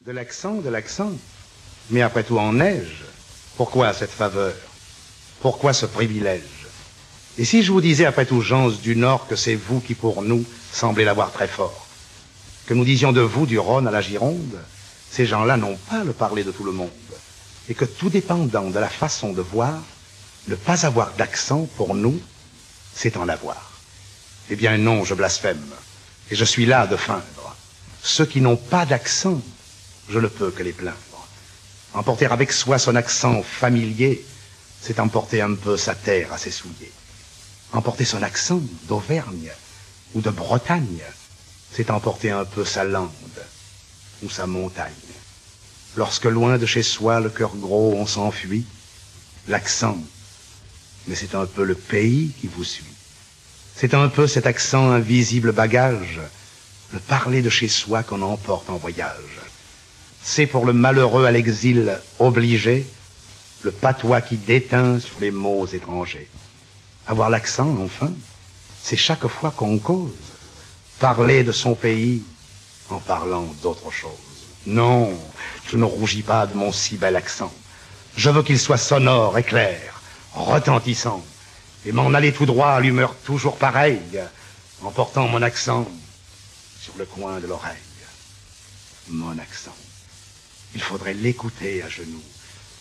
De l'accent. Mais après tout en neige. Pourquoi cette faveur? Pourquoi ce privilège? Et si je vous disais après tout, gens du Nord, que c'est vous qui pour nous semblez l'avoir très fort? Que nous disions de vous du Rhône à la Gironde? Ces gens-là n'ont pas le parler de tout le monde. Et que tout dépendant de la façon de voir, ne pas avoir d'accent pour nous, c'est en avoir. Eh bien non, je blasphème. Et je suis là de feindre. Ceux qui n'ont pas d'accent, je ne peux que les plaindre. Emporter avec soi son accent familier, c'est emporter un peu sa terre à ses souliers. Emporter son accent d'Auvergne ou de Bretagne, c'est emporter un peu sa lande ou sa montagne. Lorsque loin de chez soi, le cœur gros, on s'enfuit, l'accent, mais c'est un peu le pays qui vous suit. C'est un peu cet accent invisible bagage, le parler de chez soi qu'on emporte en voyage. C'est pour le malheureux à l'exil obligé, le patois qui déteint sur les mots étrangers. Avoir l'accent, enfin, c'est chaque fois qu'on cause, parler de son pays en parlant d'autre chose. Non, je ne rougis pas de mon si bel accent. Je veux qu'il soit sonore et clair, retentissant, et m'en aller tout droit à l'humeur toujours pareille, en portant mon accent sur le coin de l'oreille. Mon accent. Il faudrait l'écouter à genoux.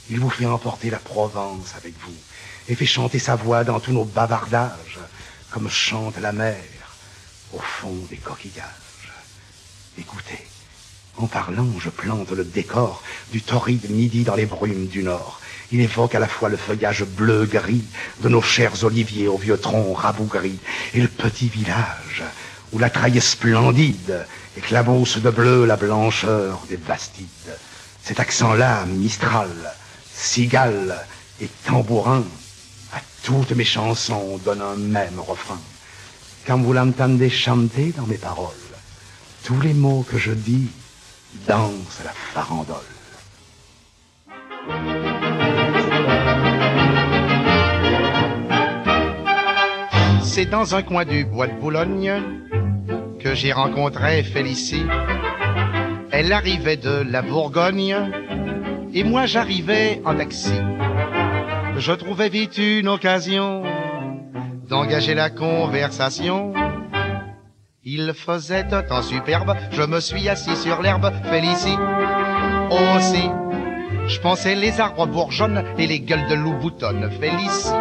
Il vous fait emporter la Provence avec vous, et fait chanter sa voix dans tous nos bavardages, comme chante la mer au fond des coquillages. Écoutez, en parlant, je plante le décor du torride midi dans les brumes du nord. Il évoque à la fois le feuillage bleu-gris de nos chers oliviers aux vieux troncs rabougris et le petit village où la traille splendide éclabousse de bleu la blancheur des bastides. Cet accent-là, mistral, cigale et tambourin, à toutes mes chansons donne un même refrain. Quand vous l'entendez chanter dans mes paroles, tous les mots que je dis dansent la farandole. C'est dans un coin du bois de Boulogne que j'ai rencontré Félicie. Elle arrivait de la Bourgogne et moi j'arrivais en taxi. Je trouvais vite une occasion d'engager la conversation. Il faisait un temps superbe, je me suis assis sur l'herbe. Félicie aussi, je pensais les arbres bourgeonnent et les gueules de loup boutonnent. Félicie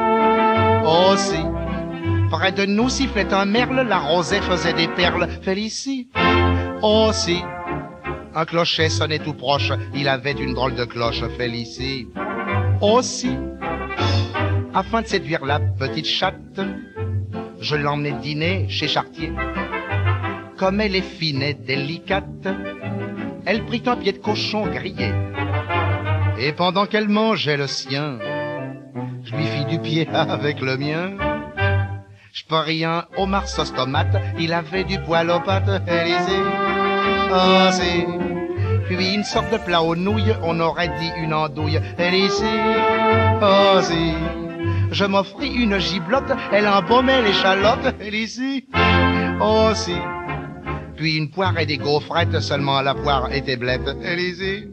aussi, près de nous sifflait un merle, la rosée faisait des perles. Félicie aussi, un clocher sonnait tout proche, il avait une drôle de cloche. Félicie aussi, afin de séduire la petite chatte, je l'emmenai dîner chez Chartier. Comme elle est fine et délicate, elle prit un pied de cochon grillé. Et pendant qu'elle mangeait le sien, je lui fis du pied avec le mien. Je parie un homard sauce tomate, il avait du poil aux pattes. Élysée, oh si. Puis une sorte de plat aux nouilles, on aurait dit une andouille. Élysée, oh si. Je m'offris une giblotte, elle embaumait l'échalote. Élysée, oh si. Puis une poire et des gaufrettes, seulement la poire était blette. Élysée,